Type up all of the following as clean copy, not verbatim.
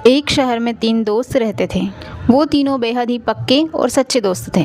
एक शहर में 3 दोस्त रहते थे। वो तीनों बेहद ही पक्के और सच्चे दोस्त थे।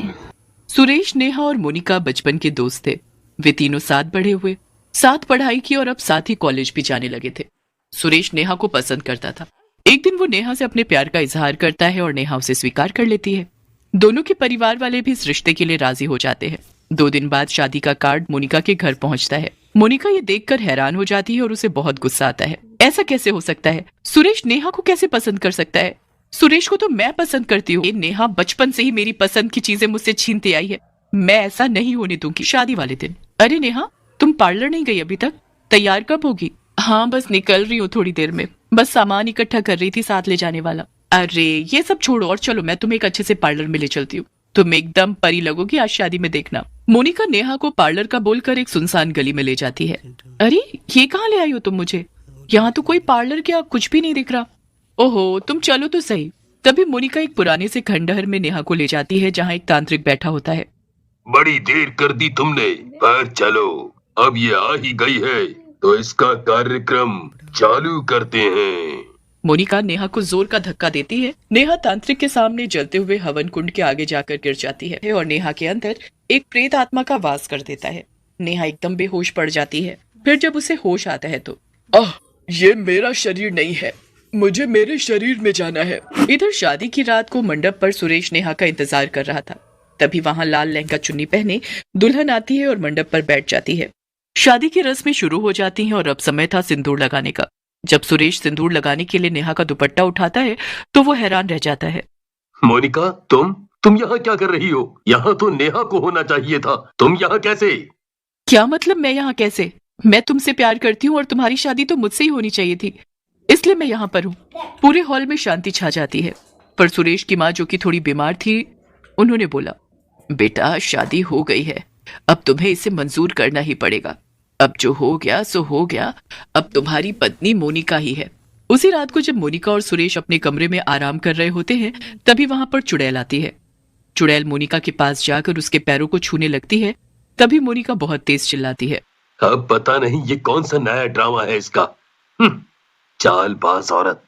सुरेश, नेहा और मोनिका बचपन के दोस्त थे। वे तीनों साथ बड़े हुए, साथ पढ़ाई की और अब साथ ही कॉलेज भी जाने लगे थे। सुरेश नेहा को पसंद करता था। एक दिन वो नेहा से अपने प्यार का इजहार करता है और नेहा उसे स्वीकार कर लेती है। दोनों के परिवार वाले भी इस रिश्ते के लिए राजी हो जाते हैं। 2 दिन बाद शादी का कार्ड मोनिका के घर पहुंचता है। मोनिका ये देखकर हैरान हो जाती है और उसे बहुत गुस्सा आता है। ऐसा कैसे हो सकता है? सुरेश नेहा को कैसे पसंद कर सकता है? सुरेश को तो मैं पसंद करती हूँ। नेहा बचपन से ही मेरी पसंद की चीजें मुझसे छीनते आई है। मैं ऐसा नहीं होने दूंगी। शादी वाले दिन, अरे नेहा, तुम पार्लर नहीं गई अभी तक? तैयार कब होगी? हाँ, बस निकल रही हूँ थोड़ी देर में। बस सामान इकट्ठा कर रही थी, साथ ले जाने वाला। अरे ये सब छोड़ो और चलो, मैं तुम्हें एक अच्छे से पार्लर में ले चलती हूँ। तुम एकदम परी लगोगी आज शादी में, देखना। मोनिका नेहा को पार्लर का बोलकर एक सुनसान गली में ले जाती है। अरे ये कहाँ ले आई हो तुम मुझे? यहाँ तो कोई पार्लर क्या कुछ भी नहीं दिख रहा। ओहो, तुम चलो तो सही। तभी मोनिका एक पुराने से खंडहर में नेहा को ले जाती है, जहाँ एक तांत्रिक बैठा होता है। बड़ी देर कर दी तुमने, पर चलो, अब ये आ ही गई है तो इसका कार्यक्रम चालू करते हैं। मोनिका नेहा को जोर का धक्का देती है। नेहा तांत्रिक के सामने जलते हुए हवन कुंड के आगे जाकर गिर जाती है और नेहा के अंदर एक प्रेत आत्मा का वास कर देता है। नेहा एकदम बेहोश पड़ जाती है। फिर जब उसे होश आता है तो ये मेरा शरीर नहीं है, मुझे मेरे शरीर में जाना है। इधर शादी की रात को मंडप पर सुरेश नेहा का इंतजार कर रहा था। तभी वहां लाल लहंगा चुन्नी पहने दुल्हन आती है और मंडप पर बैठ जाती है। शादी की रस्में शुरू हो जाती हैं और अब समय था सिंदूर लगाने का। जब सुरेश सिंदूर लगाने के लिए नेहा का दुपट्टा उठाता है तो वो हैरान रह जाता है। मोनिका, तुम यहाँ क्या कर रही हो? यहाँ तो नेहा को होना चाहिए था, तुम यहाँ कैसे? क्या मतलब मैं यहाँ कैसे? मैं तुमसे प्यार करती हूँ और तुम्हारी शादी तो मुझसे ही होनी चाहिए थी, इसलिए मैं यहाँ पर हूँ। पूरे हॉल में शांति छा जाती है। पर सुरेश की माँ, जो कि थोड़ी बीमार थी, उन्होंने बोला, बेटा शादी हो गई है, अब तुम्हें इसे मंजूर करना ही पड़ेगा। अब जो हो गया सो हो गया, अब तुम्हारी पत्नी मोनिका ही है। उसी रात को जब मोनिका और सुरेश अपने कमरे में आराम कर रहे होते हैं, तभी वहां पर चुड़ैल आती है। चुड़ैल मोनिका के पास जाकर उसके पैरों को छूने लगती है। तभी मोनिका बहुत तेज चिल्लाती है, अब पता नहीं ये कौन सा नया ड्रामा है इसका। चालबाज औरत।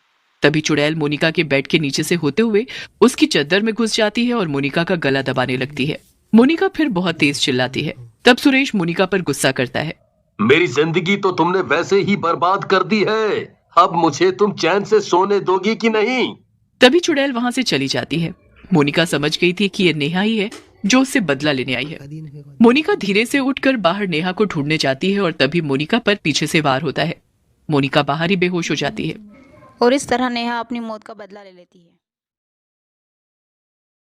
तभी चुड़ैल मोनिका के बेड के नीचे से होते हुए उसकी चद्दर में घुस जाती है और मोनिका का गला दबाने लगती है। मोनिका फिर बहुत तेज चिल्लाती है। तब सुरेश मोनिका पर गुस्सा करता है, मेरी जिंदगी तो तुमने वैसे ही बर्बाद कर दी है, अब मुझे तुम चैन से सोने दोगी कि नहीं? तभी चुड़ैल वहां से चली जाती है। मोनिका समझ गई थी कि ये नेहा ही है जो उससे बदला लेने आई है। मोनिका धीरे से उठकर बाहर नेहा को ढूंढने जाती है और तभी मोनिका पर पीछे से वार होता है। मोनिका बाहर ही बेहोश हो जाती है। और इस तरह नेहा अपनी मौत का बदला ले लेती है।